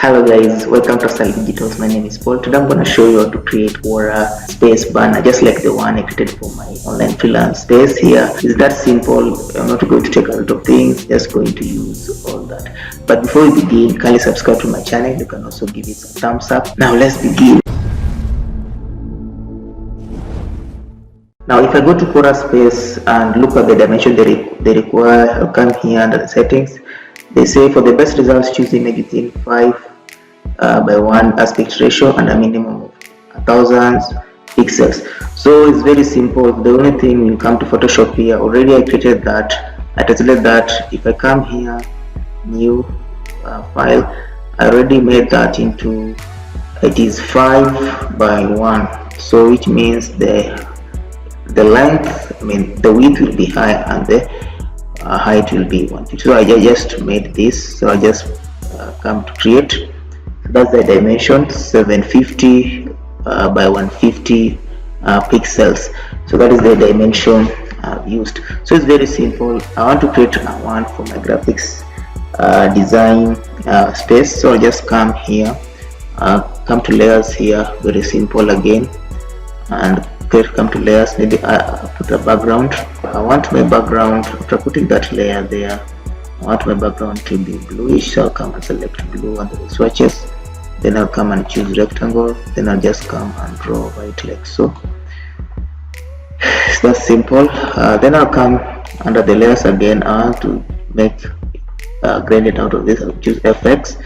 Hello guys, welcome to Style Digitals. My name is Paul. Today I'm going to show you how to create Quora space banner just like the one I created for my online freelance space. Here is that simple. I'm not going to take a lot of things, just going to use all that. But before we begin, kindly subscribe to my channel. You can also give it some thumbs up. Now let's begin. Now if I go to Quora space and look at the dimension they require, I'll come here under the settings. They say for the best results choose image within 5 by 1 aspect ratio and a minimum of 1000 pixels. So it's very simple. The only thing, you come to Photoshop here. Already I created that. I tested that. If I come here, new file, I already made that into, it is 5 by 1. So which means the length, the width will be high and the height will be 150. So I just made this. So I just come to create. That's the dimension, 750 by 150 pixels. So that is the dimension I've used. So it's very simple. I want to create one for my graphics design space. So I'll just come here, come to layers here, very simple again, and come to layers. Maybe I put a background. I want my background, after putting that layer there, I want my background to be bluish. So I'll come and select blue under the swatches. Then I'll come and choose rectangle. Then I'll just come and draw white like so. It's that simple. Then I'll come under the layers again. I want to make gradient out of this. I'll choose FX.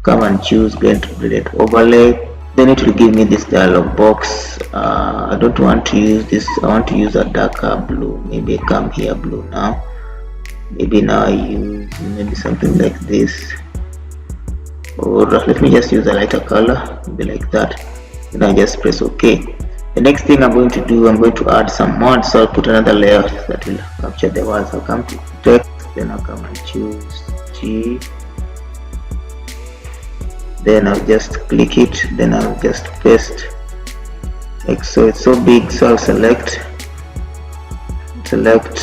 Come and choose gradient overlay. Then it will give me this dialog box. I don't want to use this. I want to use a darker blue. Maybe come here blue now. Maybe now I use maybe something like this. Or let me just use a lighter color, maybe like that. Then I just press OK. The next thing I'm going to do, I'm going to add some mods. So I'll put another layer that will capture the words. I'll come to text, then I'll come and choose G. Then I'll just click it, then I'll just paste like so. It's so big, so I'll select,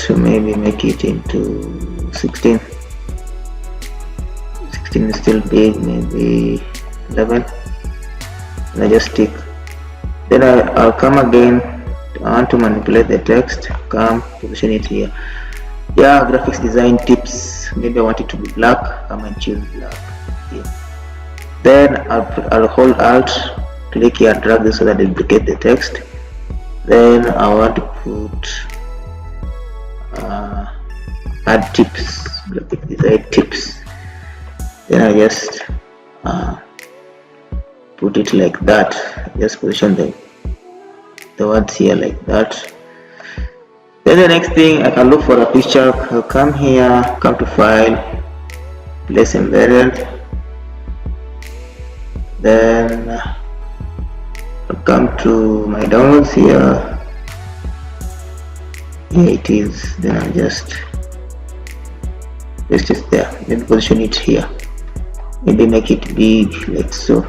maybe make it into 16. 16 is still big, maybe 11, and I just tick. Then I'll come again. I want to manipulate the text, come position it here. Yeah, graphics design tips, maybe I want it to be black, come and choose black here. Then I'll hold Alt, click here, drag this so that it duplicate the text. Then I want to put add tips, graphic design tips. Then I just put it like that. Just position the words here like that. Then the next thing, I can look for a picture. I'll come here, come to File, Place Embedded. Then I'll come to my downloads here. Here it is. Then I'll just paste it there. Then position it here. Maybe make it big like so.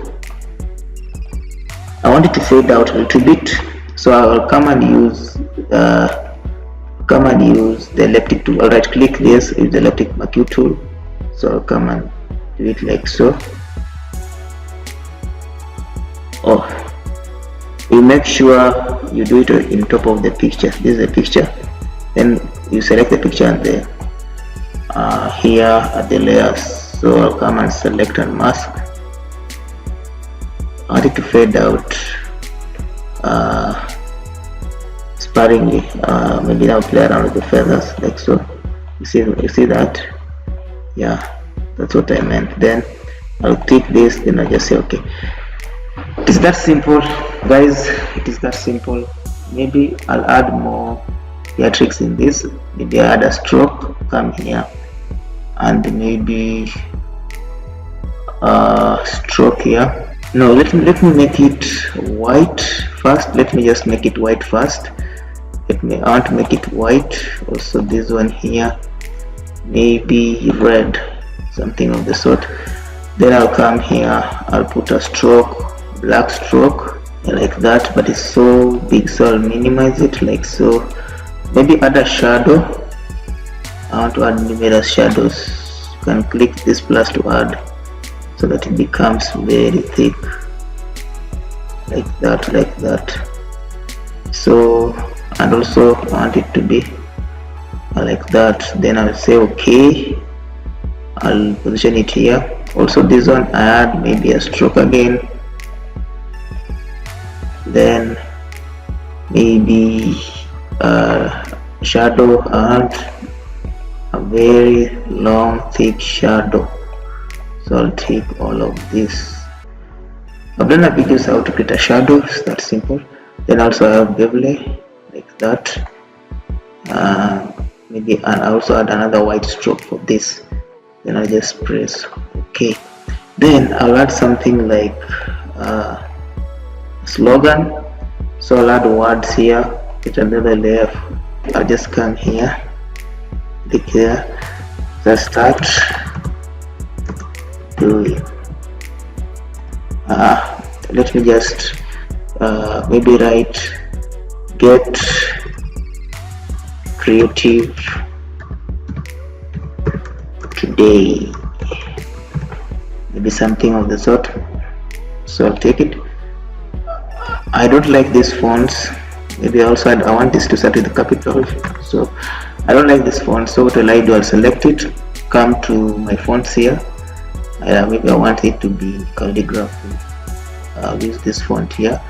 I want it to fade out a little bit, so I'll come and use the elliptic tool. I'll right click this with the elliptic marquee tool. So I'll come and do it like so. Oh, you make sure you do it in top of the picture. This is the picture. Then you select the picture and the here are the layers. So I'll come and select and mask. I want it to fade out sparingly. Maybe I'll play around with the feathers like so. You see that? Yeah, that's what I meant. Then I'll click this. Then I just say OK. It is that simple, guys. It is that simple. Maybe I'll add more theatrics in this. Maybe I add a stroke. Come here and maybe stroke here. No, let me make it white first. Let me just make it white first. I want to make it white. Also this one here, maybe red, something of the sort. Then I'll come here, I'll put a stroke, black stroke like that, but it's so big, so I'll minimize it like so. Maybe add a shadow. I want to add numerous shadows. You can click this plus to add so that it becomes very thick, like that. So, and also I want it to be like that. Then I'll say okay, I'll position it here. Also this one I add maybe a stroke again, then maybe a shadow and a very long thick shadow. So I'll take all of this. I've done a video how to create a shadow. It's that simple. Then also I have bevel like that. Maybe and also add another white stroke for this. Then I just press OK. Then I'll add something like slogan. So I'll add words here. Get another layer. I'll just come here, click here, just start doing. Let me just maybe write get creative today, maybe something of the sort. So I'll take it. I don't like these fonts. Maybe also I want this to start with the capital, so I don't like this font. So what will I do? I'll select it, come to my fonts here. Maybe I want it to be calligraphy. I'll use this font here.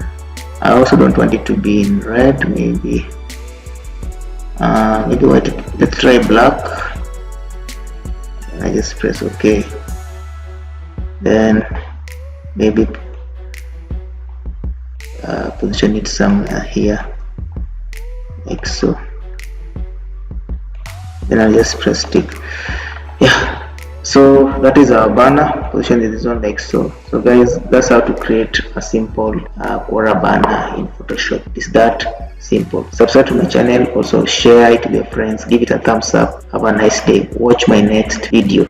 I also don't want it to be in red. Maybe white. Let's try black. And I just press OK. Then maybe position it somewhere here, like so. Then I'll just press tick. Yeah. So that is our banner. Position this one like so. So guys, that's how to create a simple Quora banner in Photoshop. It's that simple. Subscribe to my channel, also share it with your friends, give it a thumbs up. Have a nice day. Watch my next video.